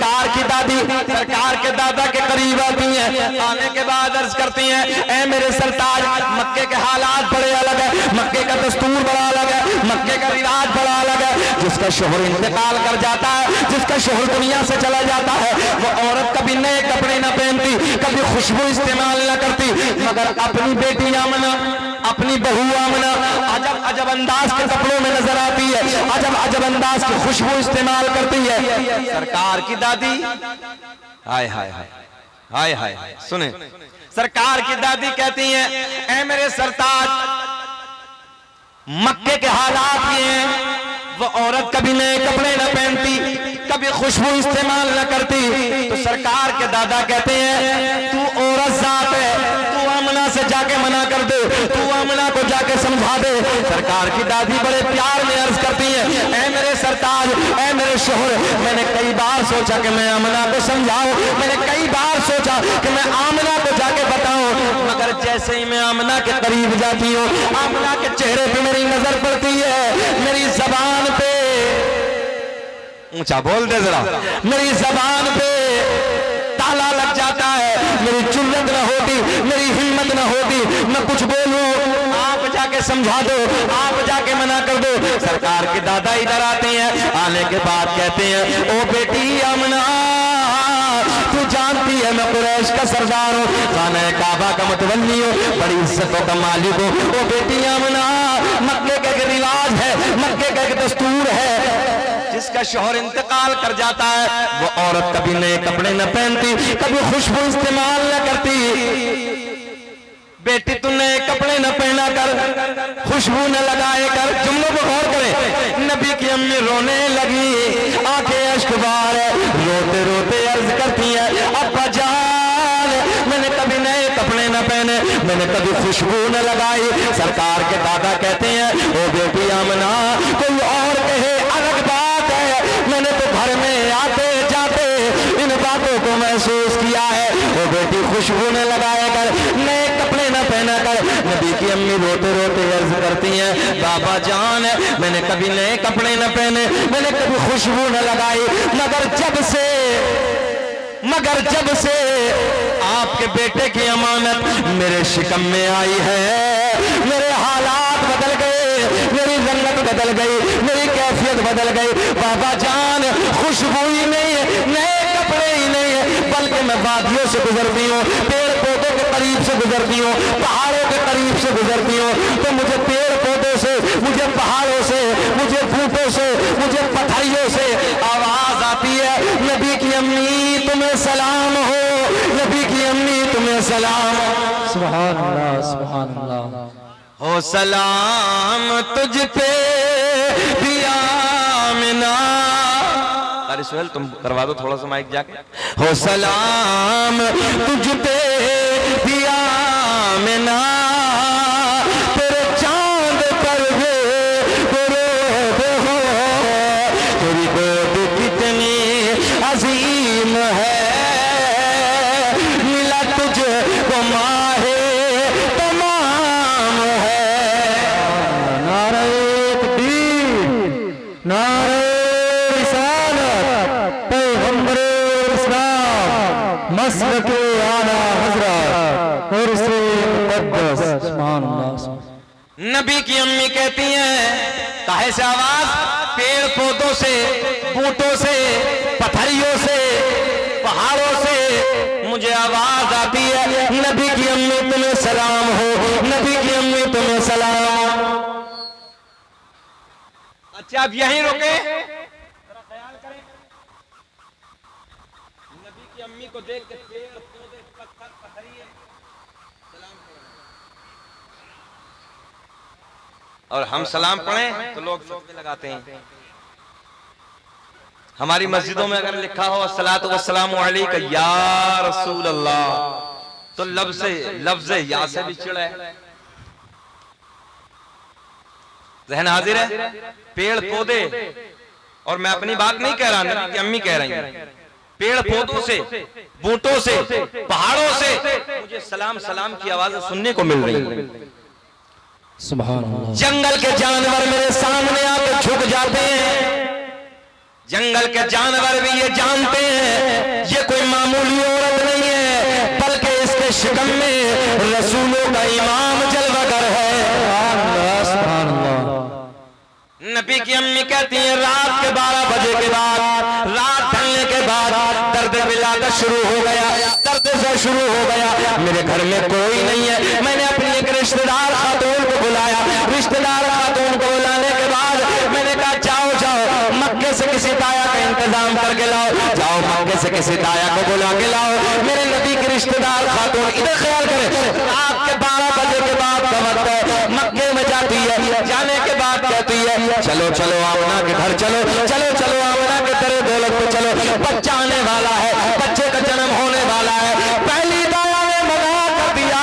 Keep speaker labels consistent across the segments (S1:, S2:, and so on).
S1: सरकार की दादी सरकार के दादा के करीब आती हैं। आने के बाद अर्ज करती हैं, ऐ मेरे सरताज, मक्के के हालात बड़े अलग है, मक्के का दस्तूर बड़ा अलग है, मक्के का रिवाज बड़ा अलग है। जिसका शोहर इंतकाल कर जाता है, जिसका शोहर दुनिया से चला जाता है, वो औरत कभी नए कपड़े न पहनती, कभी खुशबू इस्तेमाल न करती, मगर अपनी बेटी आमना, अपनी बहू आमना अजब अजब अंदाज के कपड़ों में नजर आती है, अजब अजब अंदाज की खुशबू इस्तेमाल करती है। सरकार की दादी, हाय हाय हाय हाय हाय हाय, सुने, सरकार की दादी कहती हैं, ऐ मेरे सरताज, मक्के के हालात ये हैं, वो औरत कभी नए कपड़े न पहनती, कभी खुशबू इस्तेमाल न करती। तो सरकार के दादा कहते हैं, तू औरत जात है, तू आमना से जाके मना कर दे, तू आमना को जाके समझा दे। सरकार की दादी बड़े प्यार में अर्ज करती है, ऐ मेरे सरताज, ऐ मेरे शोहर, मैंने कई बार सोचा कि मैं आमना को समझाऊं, मैंने कई बार सोचा कि मैं आमना को जाके बताऊं, मगर जैसे ही मैं आमना के करीब जाती हूँ, आमना के चेहरे पे मेरी नजर पड़ती है, मेरी जबान पे, ऊंचा बोल दे जरा, मेरी जबान पे ताला लग जाता है, मेरी जुर्रत न होती, मेरी हिम्मत न होती, मैं कुछ बोलूं, आप जाके समझा दो, आप जाके मना कर दो। सरकार के दादा इधर आते हैं, आने के बाद कहते हैं, ओ बेटी आमना, तू जानती है मैं कुरैश का सरदार हूँ, खाना काबा का मुतवल्ली हूँ, बड़ी इज्जतों का मालिक हूँ। ओ बेटी आमना, मक्के का एक रिवाज है, मक्के का एक दस्तूर है, जिसका शौहर इंतकाल कर जाता है, वो औरत कभी नए कपड़े न पहनती, कभी खुशबू इस्तेमाल न करती। बेटी तू नए कपड़े न पहना कर, खुशबू न लगाए कर। जुमलों पर गौर करें, नबी की अम्मी रोने लगी, आंखें अश्कबार है, रोते रोते अर्ज करती है, अब्बा जान, मैंने कभी नए कपड़े न पहने, मैंने कभी खुशबू न लगाई। सरकार के दादा कहते हैं, ओ बेटी आमना, कोई और कहे अलग बात है, मैंने तो घर में आते जाते इन बातों को महसूस किया है। ओ बेटी खुशबू न लगाए कर, नए कपड़े न पहना कर। नबी की अम्मी रोते रोते अर्ज करती हैं, बाबा जान, मैंने कभी नए कपड़े न पहने, मैंने कभी खुशबू न लगाई, मगर जब से आपके बेटे की अमानत मेरे शिकम में आई है, मेरे हालात बदल गए, मेरी रंगत बदल गई, मेरी कैफियत बदल गई। बाबा जान, खुशबू ही नहीं है, नए कपड़े ही नहीं है, बल्कि मैं वादियों से गुजरती हूँ, पेड़ पौधों के करीब से गुजरती हूँ, पहाड़ों के करीब से गुजरती हूँ, तो मुझे पेड़ पौधों से, मुझे पहाड़ों से, मुझे बूटों से, मुझे पथरियों से आवाज आती है, नबी की अम्मी तुम्हें सलाम हो, नबी की अम्मी तुम्हें सलाम हो।
S2: सुभान अल्लाह, सुभान अल्लाह।
S1: हो सलाम तुझ पे भी आमिना। अरे सुहेल तुम करवा दो थोड़ा सा माइक जाके। हो सलाम तुझ पे भी आमिना, तेरे चांद पर वे रोद हो, तेरी गोद कितनी अजीम है, मिला तुझको माहे तमाम है।
S2: नारे तकबीर, नारे रिसालत, पैगंबरे इस्लाम, मसलके आला हज़रत और से मुक़द्दस। सुभान अल्लाह।
S1: नबी की अम्मी कहती हैं, काहे से आवाज? पेड़ पौधों से, बूटों से, पथरियों से, पहाड़ों से मुझे आवाज आती है, नबी की अम्मी तुम्हें सलाम हो, नबी की अम्मी तुम्हें सलाम हो। अच्छा अब यहीं रुके, जरा ख्याल करें, नबी की अम्मी को देख के पेड़ पौधे पत्थर पथरिए सलाम करें, और हम सलाम पढ़ें तो लोग सौंपे लगाते हैं। हमारी मस्जिदों में अगर लिखा हो अस्सलातु वस्सलामु अलैका या रसूल अल्लाह, तो लफ्ज़ या से भी चिड़ है। ज़हन हाजिर है? पेड़ पौधे, और मैं अपनी बात नहीं कह रहा, नबी की अम्मी कह रही हैं, पेड़ पौधों से, बूटों से, पहाड़ों से मुझे सलाम सलाम की आवाज़ सुनने को मिल रही है।
S2: सुभान अल्लाह।
S1: जंगल के जानवर मेरे सामने आके झुक जाते हैं, जंगल के जानवर भी ये जानते हैं शिकम में रसूलों का इमाम जलवागर है।
S2: सुभान अल्लाह।
S1: नबी की अम्मी कहती है रात के 12 बजे के बाद, रात ढलने के बाद दर्द विलादत शुरू हो गया, दर्द से शुरू हो गया। मेरे घर में कोई नहीं है, मैंने अपनी एक रिश्तेदार खातून को बुलाया। रिश्तेदार खातून को बुलाने के बाद मैंने कहा जाओ जाओ मक्के से किसी ताया का इंतजाम करके लाओ, जाओ मक्के से किसी ताया को बुला के लाओ। मेरे नबी की रिश्तेदार खातून, इधर ख्याल करें, रात के 12 बजे के बाद का वक्त है, मक्के में जाती है, जाने के बाद कहती है चलो चलो आमना के घर चलो, चलो चलो आमना के दरे दौलत पे चलो, बच्चा आने वाला है, बच्चे का जन्म होने वाला है। पहली दाया ने मना कर दिया,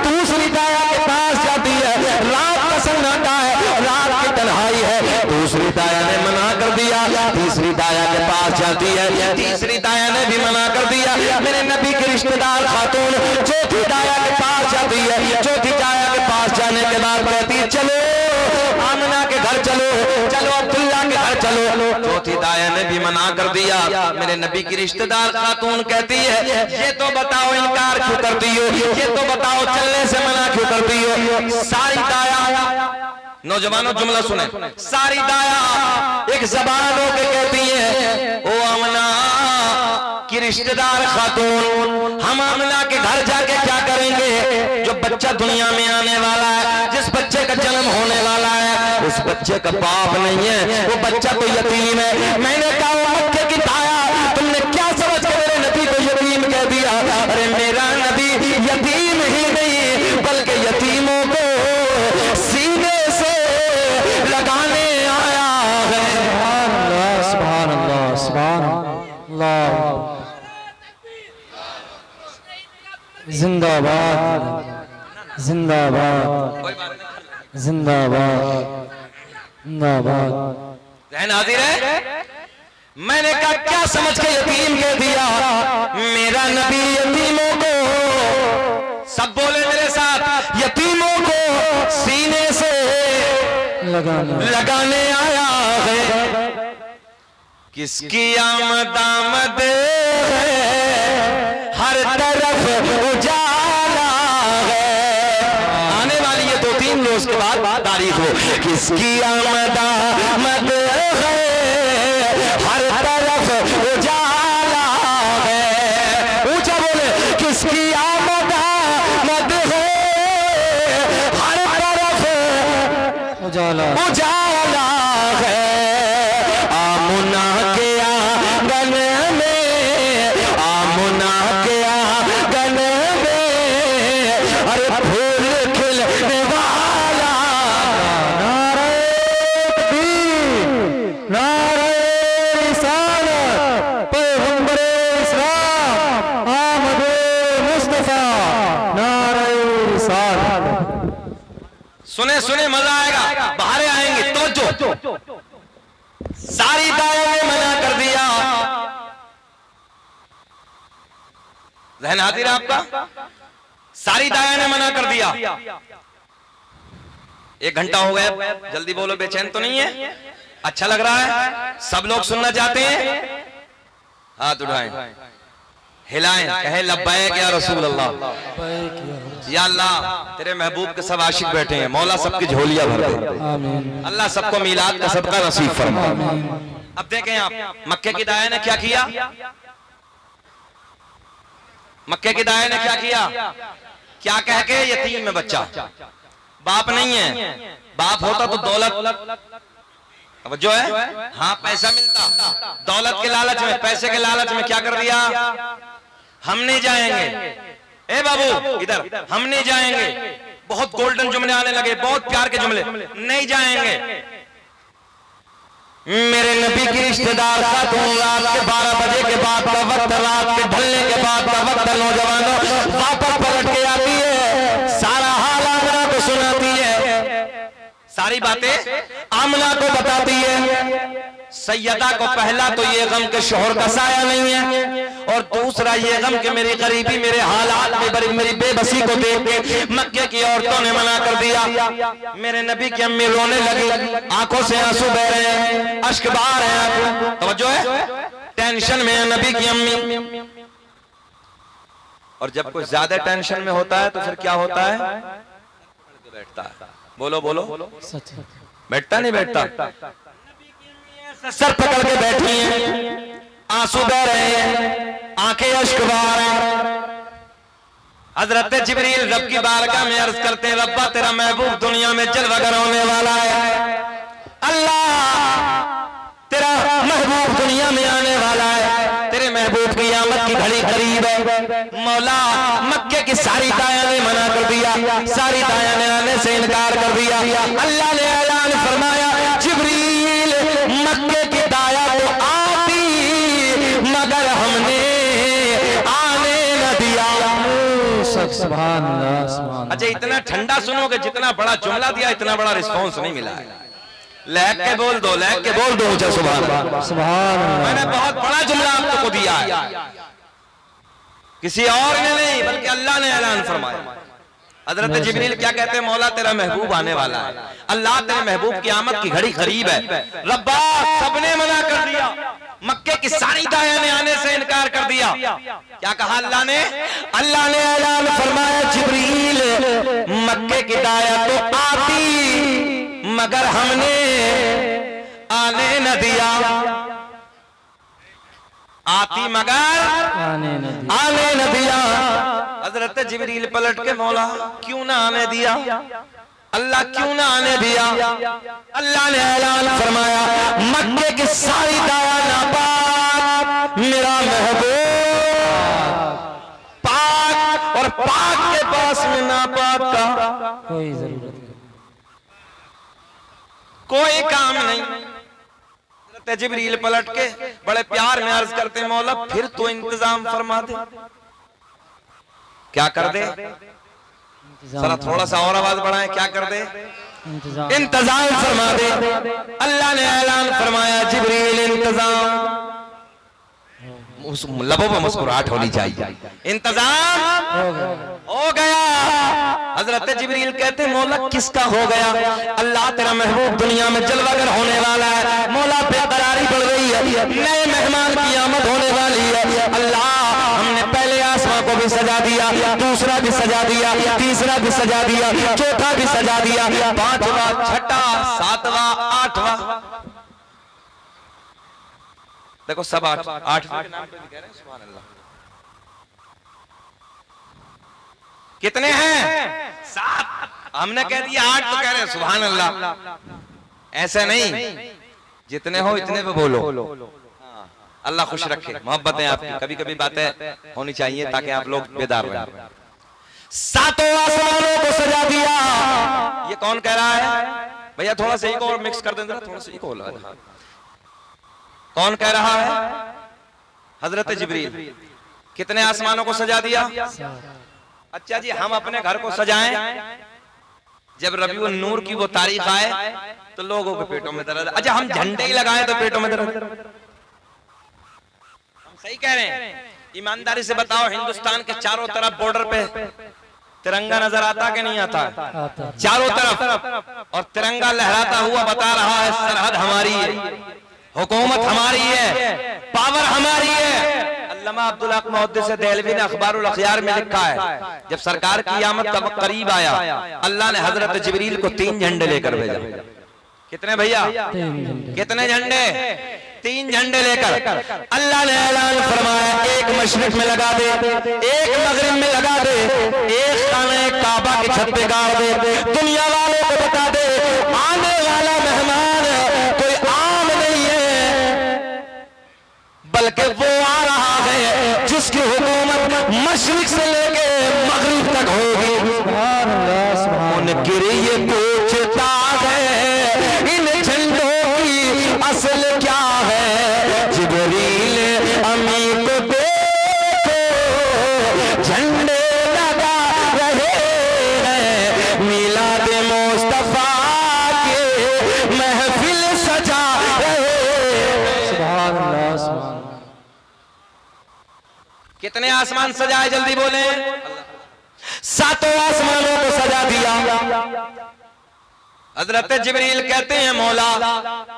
S1: दूसरी दाया के पास जाती है, रात का सन्नाटा है, रात की तन्हाई है, दूसरी दाया ने मना कर दिया, तीसरी दाया के पास जाती है, तीसरी दाया ने भी मना कर दिया। मेरे नबी के रिश्तेदार खातून चौथी दाया के पास जाती है, चौथी दाया के पास जाने के बाद कहती है चलो आमना के घर चलो, चलो अब्दुल्ला के घर चलो। चौथी दाया ने भी मना कर दिया। मेरे नबी की रिश्तेदार खातून कहती है ये तो बताओ इनकार क्यों करती हो, ये तो बताओ चलने से मना क्यों करती हो। सारी दाया, नौजवानों जुमला सुने, सारी दाया एक जबान होके कहती है ओ आमना की रिश्तेदार खातून, हम आमना के घर जाके क्या करेंगे? जो बच्चा दुनिया में आने वाला है, जिस बच्चे का जन्म होने वाला है, उस बच्चे का बाप नहीं है, वो बच्चा तो यतीम है। मैंने कहा मक्के की ताया तुमने क्या समझ के मेरे नबी को यतीम कह दिया? अरे मेरा नबी यतीम ही नहीं बल्कि यतीमों को सीने से लगाने आया है।
S2: सुभान अल्लाह, सुभान अल्लाह। जिंदाबाद, जिंदाबाद, जिंदाबाद, जिंदाबाद।
S1: ज़हन हाजिर है? मैंने कहा क्या समझ के यतीम कह दिया? मेरा नबी यतीमों को, सब बोले मेरे साथ, यतीमों को सीने से लगाने आया है। किसकी आमद आमद है, हर तरफ उजाला है। आने वाली ये 2-3 रोज के बाद तारीख हो। किसकी आमद आमद है, हर तरफ उजाला है। ऊंचा बोले किसकी आमद आमद है, हर तरफ
S2: उजाला
S1: उजाला है। आमुना के आंगन में, आमुना के आंगन में, अरे फूल खिलने वाला।
S2: नारे तकबीर, नारे रिसालत, पैगंबरे इस्लाम, आमदे मुस्तफा, नारे रिसालत।
S1: सुने सुने मजा आएगा, बाहर आएंगे तो जो सारी दाया ने मना कर दिया। ज़हन हाजिर है आपका? सारी दाया ने मना कर दिया। 1 घंटा हो गया, जल्दी बोलो, बेचैन तो नहीं है? अच्छा लग रहा है? सब लोग सुनना चाहते हैं? हाथ उठाएं, हिलाएं, कहे लब्बैक या रसूल अल्लाह। या अल्लाह तेरे महबूब के सब आशिक बैठे हैं, मौला सबकी झोलियां भर दे।
S2: आमीन।
S1: अल्लाह सबको मीलाद का सदका नसीब फरमा। अब देखें आप, मक्के की दाया ने क्या किया? मक्के की दाया ने क्या किया? क्या कह के यतीम में बच्चा, बाप नहीं है। बाप होता तो दौलत, अब जो है हाँ पैसा मिलता, दौलत के लालच में, पैसे के लालच में क्या कर दिया? हम नहीं जाएंगे, ए बाबू इधर, हम नहीं जाएंगे। बहुत गोल्डन जुमले आने लगे, बहुत प्यार के जुमले, नहीं जाएंगे। मेरे नबी की रिश्तेदार खातून रात के 12 बजे के बाद का वक्त, रात के ढलने के बाद का वक्त, नौजवानों वापस पलट के आती है, सारा हाल आमना को सुनाती है, सारी बातें आमना को बताती है। सैयदा को पहला तो ये गम के शोहर का साया नहीं है, और दूसरा ये गम के मेरी गरीबी, मेरे हालात में बड़ी मेरी बेबसी को देख के मक्के की औरतों ने मना कर दिया। मेरे नबी की अम्मी रोने लगी, आंखों से आंसू बह रहे हैं, अश्क बहा रहे हैं। तवज्जो है, टेंशन में है नबी की अम्मी। और जब कोई ज्यादा टेंशन में होता है तो फिर क्या होता है? बैठता है। बोलो बोलो,
S2: सच है।
S1: बैठता नहीं बैठता? सर पकड़ के बैठी हैं, आंसू बह रहे हैं, आंखें अश्क बहा रहे हैं। हजरत जिब्रील रब की बारगाह में अर्ज करते हैं, रब्बा तेरा महबूब दुनिया में जलवागर होने वाला है। अल्लाह तेरा महबूब दुनिया में आने वाला है, तेरे महबूब की आमद की घड़ी करीब है। मौला मक्के की सारी दाया ने मना कर दिया, सारी दाया ने आने से इनकार कर दिया। अल्लाह ने ऐलान फरमाया, जिब्रील मक्के की दाया तो आती मगर हमने आने न दिया।
S2: सुभान अल्लाह, सुभान।
S1: अच्छा इतना ठंडा सुनोगे, जितना बड़ा जुमला दिया इतना बड़ा रिस्पॉन्स नहीं मिला है। लहक के बोल दो, लहक के बोल दो, सुभान अल्लाह,
S2: सुभान अल्लाह।
S1: मैंने बहुत बड़ा जुमला आपको दिया है, किसी और ने नहीं बल्कि अल्लाह ने ऐलान फरमाया। हजरत जिब्रील क्या कहते हैं, मौला तेरा महबूब आने वाला है, अल्लाह तेरे महबूब की आमद की घड़ी करीब है। रब्बा सबने मना कर दिया, मक्के की सारी दाया ने आने से इनकार कर दिया। क्या कहा अल्लाह ने? अल्लाह ने ऐलान फरमाया, जिब्रील मक्के की दाया तो आती मगर हमने आने न दिया। आती मगर आने न दिया। हजरत जिब्रील पलट के, मौला क्यों ना आने दिया? अल्लाह क्यों ना आने दिया? अल्लाह ने ऐलान फरमाया, मक्के की सारी दाया नापाक, मेरा महबूब पाक, और पाक के पास में नापाक का
S2: कोई जरूरत नहीं,
S1: कोई काम नहीं। जिब्रील पलट के बड़े प्यार में अर्ज करते, मौला फिर तो इंतजाम फरमा दे। क्या कर दे? जरा थोड़ा सा और आवाज बढ़ाएं, क्या कर दे? इंतजाम फरमा दे। अल्लाह ने ऐलान फरमाया, जिब्रील इंतजाम, लबों पर मुस्कुराहट होनी चाहिए, इंतजाम हो गया। हजरत जिब्रील कहते, मौला किसका हो गया? अल्लाह तेरा महबूब दुनिया में जलवागर होने वाला है, मौला बेकरारी बढ़ रही है, नए मेहमान की आमद होने वाली है। अल्लाह हमने पहले आसमां को भी सजा दिया, दूसरा भी सजा दिया, तीसरा भी सजा दिया, चौथा भी सजा दिया, पांचवा, छठा, सातवां, आठवां, देखो सब आठवें के नाम पे भी कह रहे हैं, सुभान अल्लाह। कितने हैं? 7। हमने कह दिया 8 तो कह रहे हैं सुभान अल्लाह। ऐसे नहीं, जितने हो इतने पे बोलो। अल्लाह खुश रखे, मोहब्बतें आपकी, कभी कभी बातें होनी चाहिए ताकि आप लोग बेदार रहें। 7 आसमानों को सजा दिया। ये कौन कह रहा है भैया? थोड़ा सा और मिक्स कर देना, थोड़ा सा को। कौन कह रहा है? हजरत जिब्रील। कितने आसमानों को सजा दिया? अच्छा जी, हम अपने घर को सजाएं, जब रबीउन नूर की वो तारीख आए तो लोगों के पेटों में दर्द। अच्छा हम झंडे ही लगाएं तो पेटों में दर्द? हम सही कह रहे हैं? ईमानदारी से बताओ, हिंदुस्तान के चारों तरफ बॉर्डर पे तिरंगा नजर आता कि नहीं आता? चारों तरफ, और तिरंगा लहराता हुआ बता रहा है सरहद हमारी है, हुकूमत हमारी है, पावर हमारी है। अल्लामा अब्दुल हक मुहद्दिस देहलवी ने अखबारुल अखयार में लिखा है, जब सरकार की आमद का वक्त करीब आया, अल्लाह ने हजरत जिब्रील को 3 झंडे लेकर भेजा। कितने भैया? कितने झंडे? 3 झंडे लेकर अल्लाह ने ऐलान फरमाया, एक मशरिक में लगा दे, एक मगरिब में लगा दे, एक खाने काबा की छत पे गाड़ दे। दुनिया वालों को बता दे, आने वाला मेहमान कोई आम नहीं है, बल्कि वो आ रहा है जिसकी हुकूमत मशरिक से लेके मगरिब तक होगी। उनके लिए पूछता है, इन झंडों की असल क्या है? जिब्रील अमी को देखो, झंडे लगा रहे हैं, मिलाद मुस्तफा के महफिल सजा रहे।
S2: सुभान अल्लाह, सुभान।
S1: कितने आसमान सजाए? जल्दी बोले। 7 आसमानों को सजा दिया। हजरत जिब्रील कहते हैं, मौला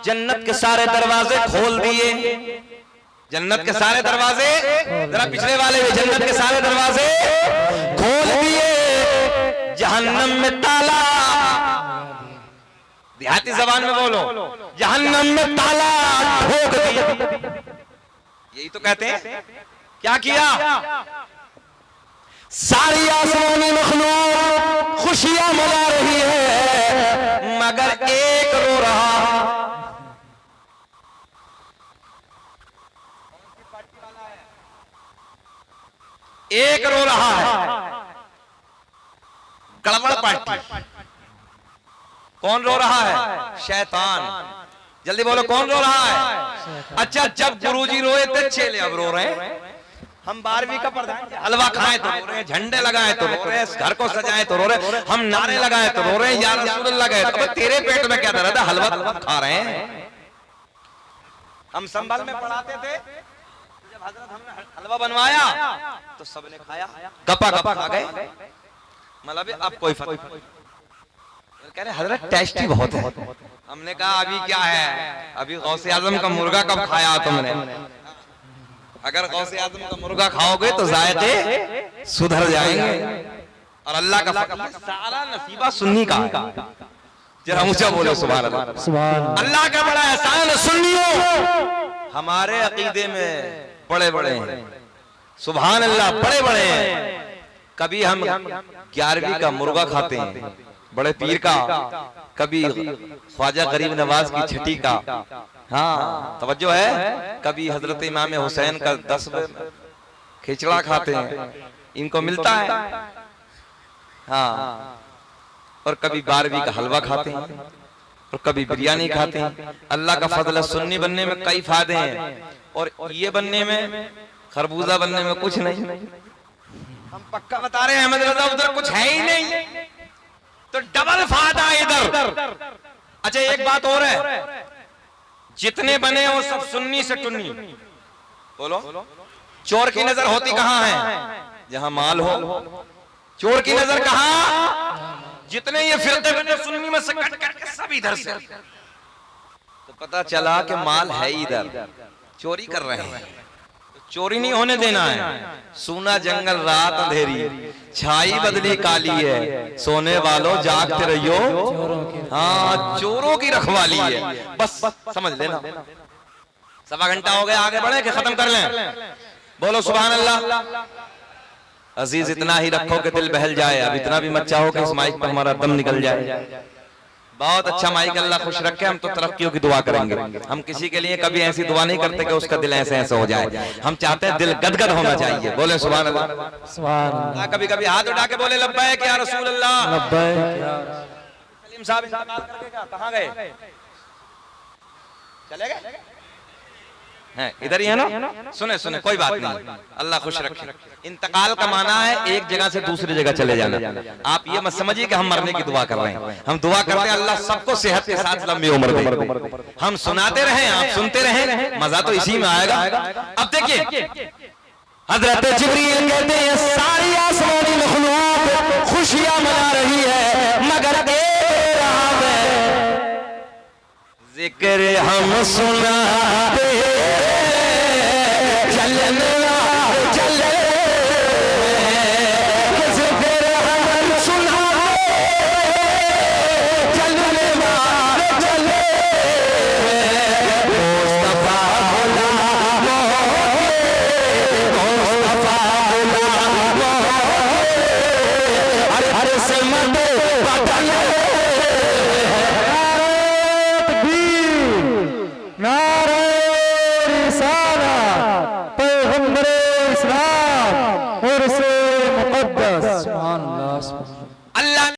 S1: जन्नत के सारे दरवाजे खोल दिए। जन्नत के सारे दरवाजे, जरा पिछले वाले भी जन्नत के सारे दरवाजे खोल दिए, जहन्नम में ताला, देहाती जबान में बोलो, जहन्नम में ताला ठोक दिया। यही तो कहते हैं। क्या किया? सारी आसमानी मखलूक खुशियां मना रही है, मगर एक रो रहा। एक रो रहा है, गड़बड़ पार्टी। कौन रो रहा है? शैतान। जल्दी बोलो, कौन रो रहा है? अच्छा, जब गुरुजी रोए थे चेले अब रो रहे हैं। हम 12वीं का प्रधान, हलवा खाएं तो रो रहे हैं, झंडे लगाए तो रो रहे हैं, घर को सजाए तो रो रहे हैं, हम नारे लगाए तो रो रहे हैं, या रसूलुल्लाह गए तो। तेरे पेट में क्या दर्द है? हलवा खा रहे हैं। हम संभल में पढ़ाते थे, जब हजरत हमने हलवा बनवाया तो सबने खाया, गपा गपा खा गए। मतलब अब कोई फर्क, कह रहे हजरत टेस्टी बहुत है। हमने कहा अभी क्या है, अभी गौसे आजम का मुर्गा कब खाया तुमने? अगर गौसे आजम का मुर्गा खाओगे तो जायके सुधर जाएंगे। और अल्लाह का सारा नसीबा सुन्नी का। जरा ऊंचा बोलो सुभान अल्लाह।
S2: सुभान
S1: अल्लाह का बड़ा एहसान सुन्नियों, हमारे अकीदे में बड़े बड़े हैं। सुभान अल्लाह, बड़े बड़े हैं। कभी हम 11वीं का मुर्गा खाते हैं, बड़े पीर का, कभी ख्वाजा गरीब नवाज की छठी का, हाँ तवज्जो है, कभी हजरत इमाम हुसैन का 10 खिचड़ा खाते हैं, इनको मिलता है। हाँ, और कभी 12वीं का हलवा खाते हैं, और कभी बिरयानी खाते हैं। अल्लाह का फजल है, सुन्नी बनने में कई फायदे हैं, और ये बनने में, खरबूजा बनने में कुछ नहीं। हम पक्का बता रहे हैं अहमद रजा, उधर कुछ है ही नहीं, तो डबल फायदा इधर। अच्छा, एक बात और है, जितने बने हो सब सुन्नी से टुन्नी। बोलो, चोर की नजर होती कहां है? जहां माल हो। चोर की नजर कहां? जितने ये फिरते बने सुन्नी में से कट करके सब इधर से। तो पता चला कि माल है इधर, चोरी कर रहे हैं। चोरी नहीं होने देना है। सूना जंगल रात अंधेरी, छाई बदली काली है, सोने वालों जागते रहियो, हाँ चोरों की रखवाली है। बस समझ लेना। 1.25 घंटा हो गया, आगे बढ़े कि खत्म कर लें? बोलो सुभान अल्लाह। अजीज, इतना ही रखो कि दिल बहल जाए। अब इतना भी मत चाहो कि इस माइक पर हमारा दम निकल जाए। बहुत अच्छा माइक, अल्लाह खुश रखे। हम तो तरक्कियों की दुआ करेंगे। हम किसी के लिए कभी ऐसी दुआ नहीं करते कि उसका दिल ऐसे ऐसे हो जाए। हम चाहते हैं दिल गदगद होना चाहिए। बोले सुभान अल्लाह।
S2: सुभान अल्लाह।
S1: कभी कभी हाथ उठा के बोले लब्बैक या रसूल अल्लाह।
S2: लब्बैक या
S1: सलीम साहब इंतकाल करके कहां गए? चले गए हैं? इधर ही है ना? सुने सुने, कोई बात नहीं, अल्लाह खुश रखे। इंतकाल का माना है एक जगह से दूसरी जगह चले जाना। आप ये मत समझिए कि हम मरने की दुआ कर रहे हैं। हम दुआ करते हैं अल्लाह सबको सेहत के साथ लंबी उम्र दे। हम सुनाते रहें, आप सुनते रहें, मजा तो इसी में आएगा। अब देखिए, हजरत जिब्रील कहते हैं सारी आसमानी मखलूक खुशियां मना रही है, मगर जिक्र हम सुनाते चलना चले, जिक्र हम सुनाते चलने वाले चले, मुस्तफा गुलाम मुस्तफा गुलाम हर समत बदल
S2: नारे रिसालत पैगंबर इस्लाम और से मुक़द्दस। सुभान अल्लाह।